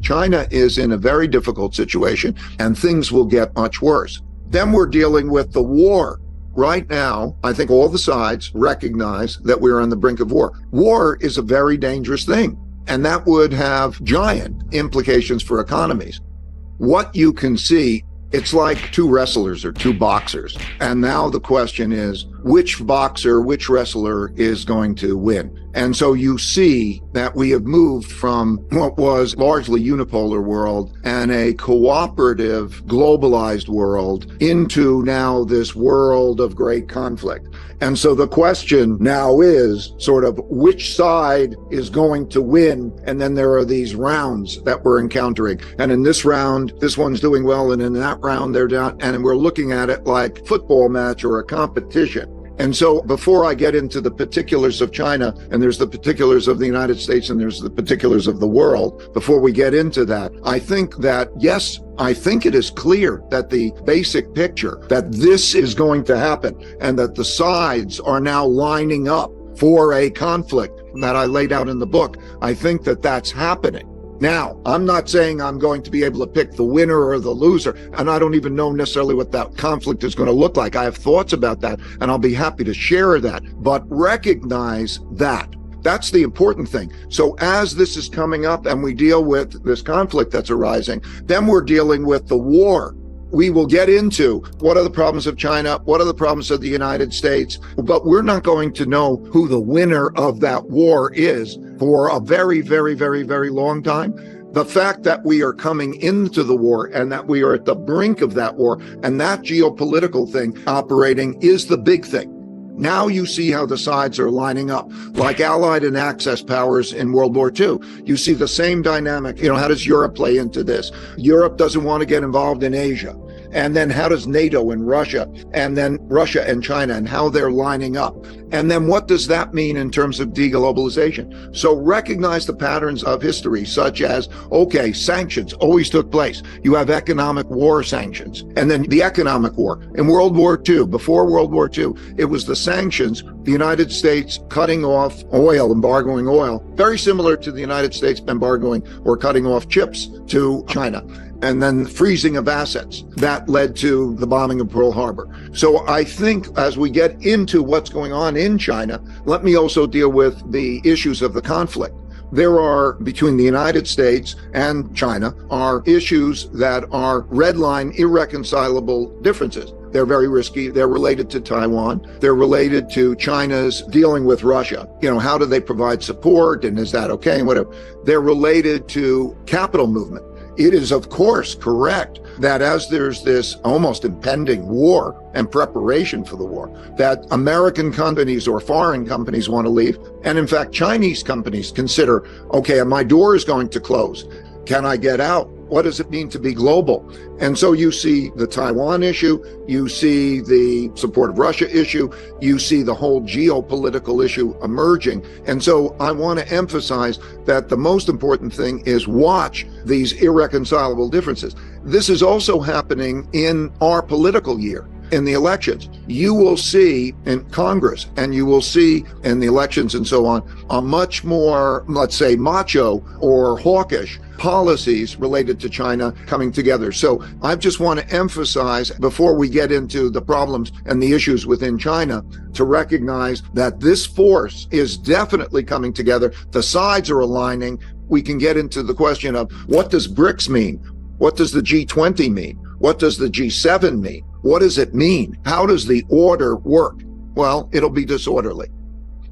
China is in a very difficult situation and things will get much worse. Then we're dealing with the war. Right now, I think all the sides recognize that we're on the brink of war. War is a very dangerous thing, and that would have giant implications for economies. What you can see, it's like two wrestlers or two boxers. And now the question is, which boxer, which wrestler is going to win? And so you see that we have moved from what was largely unipolar world and a cooperative, globalized world into now this world of great conflict. And so the question now is sort of which side is going to win? And then there are these rounds that we're encountering. And in this round, this one's doing well. And in that round, they're down. And we're looking at it like a football match or a competition. And so before I get into the particulars of China, and there's the particulars of the United States, and there's the particulars of the world, before we get into that, I think that, yes, I think it is clear that the basic picture that this is going to happen and that the sides are now lining up for a conflict that I laid out in the book. I think that that's happening. Now, I'm not saying I'm going to be able to pick the winner or the loser, and I don't even know necessarily what that conflict is going to look like. I have thoughts about that, and I'll be happy to share that. But recognize that. That's the important thing. So as this is coming up and we deal with this conflict that's arising, then we're dealing with the war. We will get into what are the problems of China, what are the problems of the United States, but we're not going to know who the winner of that war is for a very, very, very, very long time. The fact that we are coming into the war and that we are at the brink of that war and that geopolitical thing operating is the big thing. Now you see how the sides are lining up, like Allied and Axis powers in World War II. You see the same dynamic. How does Europe play into this? Europe doesn't want to get involved in Asia. And then how does NATO and Russia, and then Russia and China, and how they're lining up? And then what does that mean in terms of deglobalization? So recognize the patterns of history, such as, okay, sanctions always took place. You have economic war sanctions, and then the economic war. In World War II, before World War II, it was the sanctions, the United States cutting off oil, embargoing oil, very similar to the United States embargoing or cutting off chips to China. And then freezing of assets. That led to the bombing of Pearl Harbor. So I think as we get into what's going on in China, let me also deal with the issues of the conflict. There are, between the United States and China, are issues that are red line, irreconcilable differences. They're very risky. They're related to Taiwan. They're related to China's dealing with Russia. How do they provide support? And is that okay? And whatever. They're related to capital movement. It is, of course, correct that as there's this almost impending war and preparation for the war, that American companies or foreign companies want to leave. And in fact, Chinese companies consider, okay, my door is going to close. Can I get out? What does it mean to be global? And so you see the Taiwan issue, you see the support of Russia issue, you see the whole geopolitical issue emerging. And so I want to emphasize that the most important thing is watch these irreconcilable differences. This is also happening in our political year. In the elections, you will see in Congress and you will see in the elections and so on, a much more, let's say, macho or hawkish policies related to China coming together. So I just want to emphasize, before we get into the problems and the issues within China, to recognize that this force is definitely coming together. The sides are aligning. We can get into the question of what does BRICS mean? What does the G20 mean? What does the G7 mean? What does it mean? How does the order work? Well, it'll be disorderly.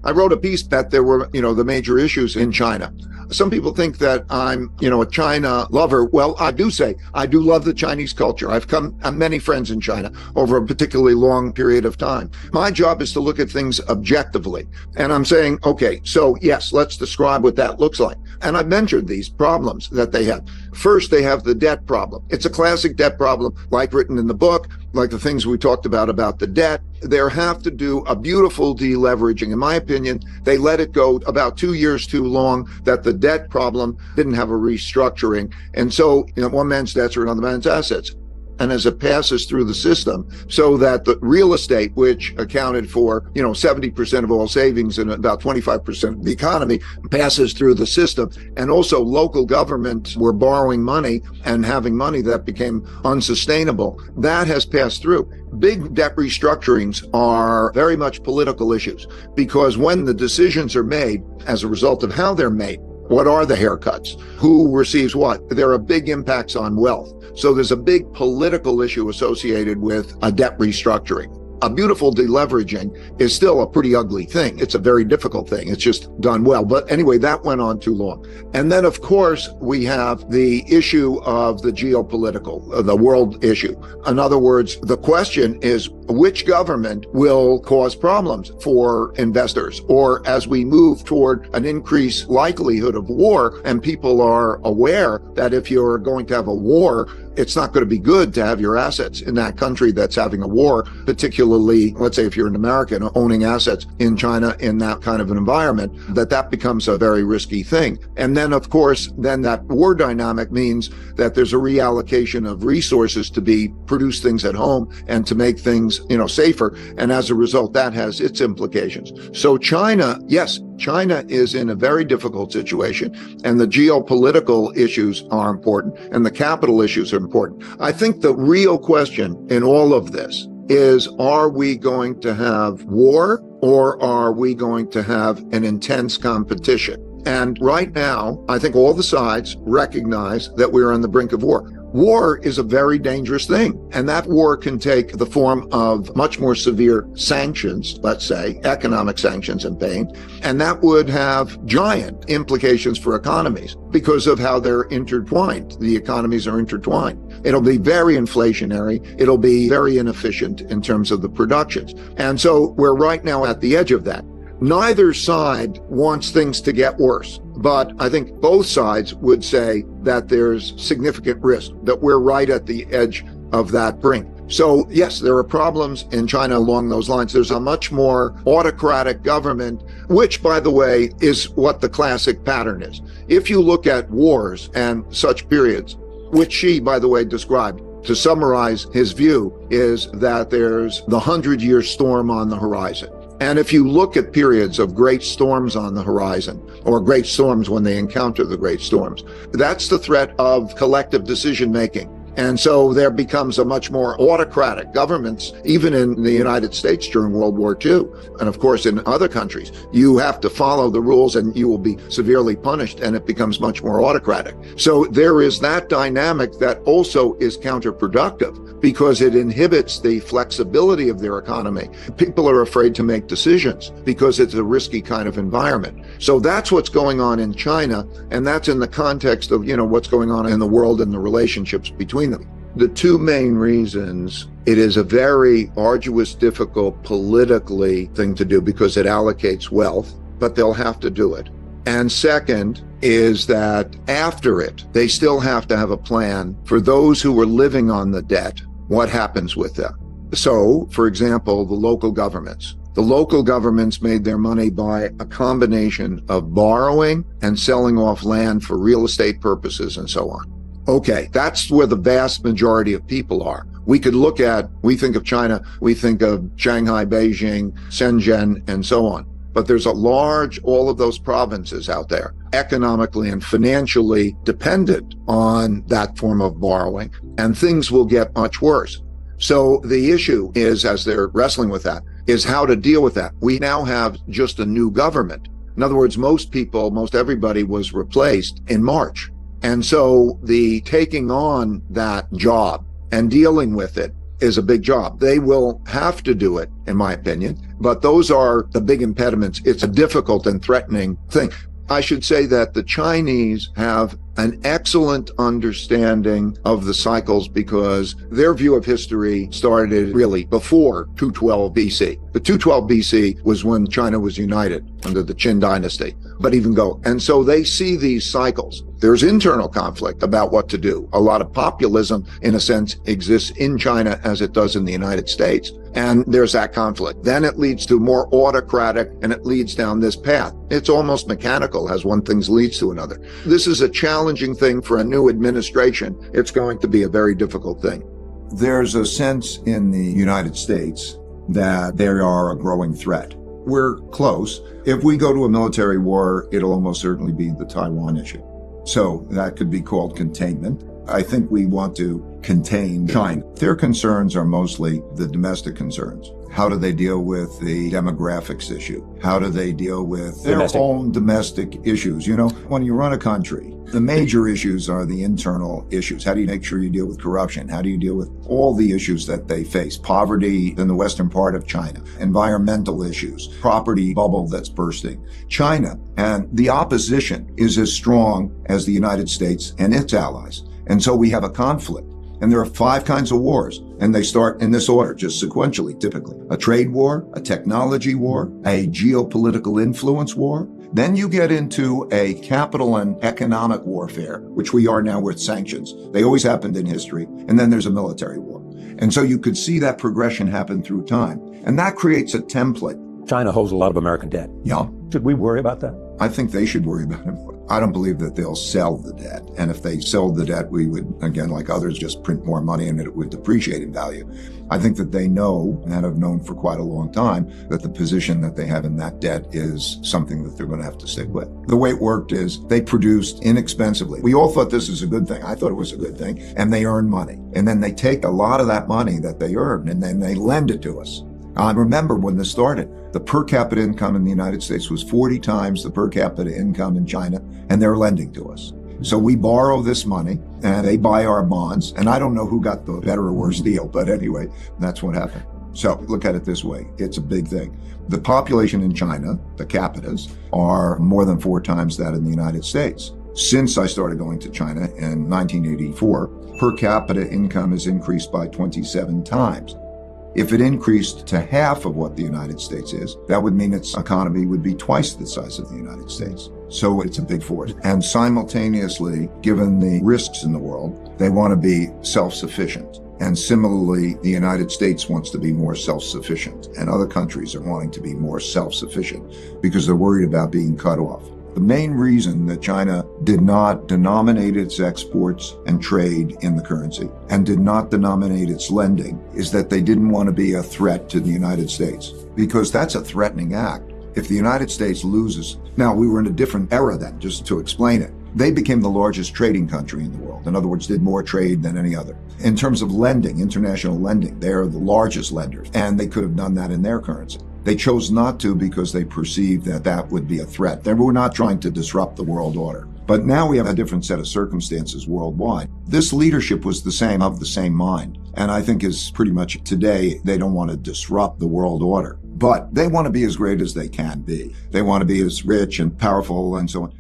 I wrote a piece that there were, the major issues in China. Some people think that I'm, a China lover. Well, I do say I do love the Chinese culture. I've many friends in China over a particularly long period of time. My job is to look at things objectively. And I'm saying, okay, so yes, let's describe what that looks like. And I've mentioned these problems that they have. First, they have the debt problem. It's a classic debt problem, like written in the book, like the things we talked about the debt. There have to do a beautiful deleveraging. In my opinion, they let it go about 2 years too long, that the debt problem didn't have a restructuring. And so, one man's debts are another man's assets. And as it passes through the system, so that the real estate, which accounted for, 70% of all savings and about 25% of the economy, passes through the system. And also local governments were borrowing money and having money that became unsustainable. That has passed through. Big debt restructurings are very much political issues, because when the decisions are made as a result of how they're made, what are the haircuts? Who receives what? There are big impacts on wealth. So there's a big political issue associated with a debt restructuring. A beautiful deleveraging is still a pretty ugly thing. It's a very difficult thing. It's just done well. But anyway, that went on too long. And then, of course, we have the issue of the geopolitical, the world issue. In other words, the question is, which government will cause problems for investors? Or as we move toward an increased likelihood of war, and people are aware that if you're going to have a war, it's not going to be good to have your assets in that country that's having a war, particularly, let's say, if you're an American owning assets in China in that kind of an environment, that becomes a very risky thing. And then, of course, then that war dynamic means that there's a reallocation of resources to produce things at home and to make things, safer. And as a result, that has its implications. So China, yes, China is in a very difficult situation, and the geopolitical issues are important, and the capital issues are important. I think the real question in all of this is, are we going to have war, or are we going to have an intense competition? And right now, I think all the sides recognize that we're on the brink of war. War is a very dangerous thing, and that war can take the form of much more severe sanctions, let's say, economic sanctions and pain, and that would have giant implications for economies because of how they're intertwined. The economies are intertwined. It'll be very inflationary. It'll be very inefficient in terms of the productions. And so we're right now at the edge of that. Neither side wants things to get worse, but I think both sides would say that there's significant risk, that we're right at the edge of that brink. So yes, there are problems in China along those lines. There's a much more autocratic government, which, by the way, is what the classic pattern is. If you look at wars and such periods, which Xi, by the way, described, to summarize his view, is that there's the 100-year storm on the horizon. And if you look at periods of great storms on the horizon, or great storms when they encounter the great storms, that's the threat of collective decision-making. And so there becomes a much more autocratic governments, even in the United States during World War II. And of course, in other countries, you have to follow the rules and you will be severely punished, and it becomes much more autocratic. So there is that dynamic that also is counterproductive because it inhibits the flexibility of their economy. People are afraid to make decisions because it's a risky kind of environment. So that's what's going on in China. And that's in the context of, what's going on in the world and the relationships between them. The two main reasons: it is a very arduous, difficult politically thing to do because it allocates wealth, but they'll have to do it. And second is that after it, they still have to have a plan for those who were living on the debt. What happens with them? So, for example, the local governments. The local governments made their money by a combination of borrowing and selling off land for real estate purposes and so on. Okay, that's where the vast majority of people are. We think of China, we think of Shanghai, Beijing, Shenzhen, and so on. But there's all of those provinces out there, economically and financially dependent on that form of borrowing, and things will get much worse. So the issue is, as they're wrestling with that, is how to deal with that. We now have just a new government. In other words, most everybody was replaced in March. And so the taking on that job and dealing with it is a big job. They will have to do it, in my opinion, but those are the big impediments. It's a difficult and threatening thing. I should say that the Chinese have an excellent understanding of the cycles because their view of history started really before 212 BC. The 212 BC was when China was united under the Qin dynasty, and so they see these cycles. There's internal conflict about what to do. A lot of populism, in a sense, exists in China as it does in the United States. And there's that conflict. Then it leads to more autocratic, and it leads down this path. It's almost mechanical as one thing leads to another. This is a challenging thing for a new administration. It's going to be a very difficult thing. There's a sense in the United States that they are a growing threat. We're close. If we go to a military war, it'll almost certainly be the Taiwan issue. So that could be called containment. I think we want to contain China. Their concerns are mostly the domestic concerns. How do they deal with the demographics issue? How do they deal with their own domestic issues? You know, when you run a country, the major issues are the internal issues. How do you make sure you deal with corruption? How do you deal with all the issues that they face? Poverty in the western part of China, environmental issues, property bubble that's bursting. China and the opposition is as strong as the United States and its allies. And so we have a conflict. And there are 5 kinds of wars, and they start in this order, just sequentially, typically. A trade war, a technology war, a geopolitical influence war. Then you get into a capital and economic warfare, which we are now with sanctions. They always happened in history. And then there's a military war. And so you could see that progression happen through time. And that creates a template. China holds a lot of American debt. Yeah. Should we worry about that? I think they should worry about it. I don't believe that they'll sell the debt. And if they sold the debt, we would, again, like others, just print more money and it would depreciate in value. I think that they know, and have known for quite a long time, that the position that they have in that debt is something that they're going to have to stick with. The way it worked is they produced inexpensively. We all thought this was a good thing. I thought it was a good thing. And they earn money. And then they take a lot of that money that they earn and then they lend it to us. I remember when this started, the per capita income in the United States was 40 times the per capita income in China, and they're lending to us. So we borrow this money, and they buy our bonds, and I don't know who got the better or worse deal, but anyway, that's what happened. So look at it this way. It's a big thing. The population in China, the capitas, are more than 4 times that in the United States. Since I started going to China in 1984, per capita income has increased by 27 times. If it increased to half of what the United States is, that would mean its economy would be twice the size of the United States. So it's a big force. And simultaneously, given the risks in the world, they want to be self-sufficient. And similarly, the United States wants to be more self-sufficient, and other countries are wanting to be more self-sufficient because they're worried about being cut off. The main reason that China did not denominate its exports and trade in the currency and did not denominate its lending is that they didn't want to be a threat to the United States, because that's a threatening act. If the United States loses, now we were in a different era then, just to explain it. They became the largest trading country in the world. In other words, did more trade than any other. In terms of lending, international lending, they are the largest lenders, and they could have done that in their currency. They chose not to because they perceived that that would be a threat. They were not trying to disrupt the world order. But now we have a different set of circumstances worldwide. This leadership was the same, of the same mind. And I think is pretty much today, they don't want to disrupt the world order. But they want to be as great as they can be. They want to be as rich and powerful and so on.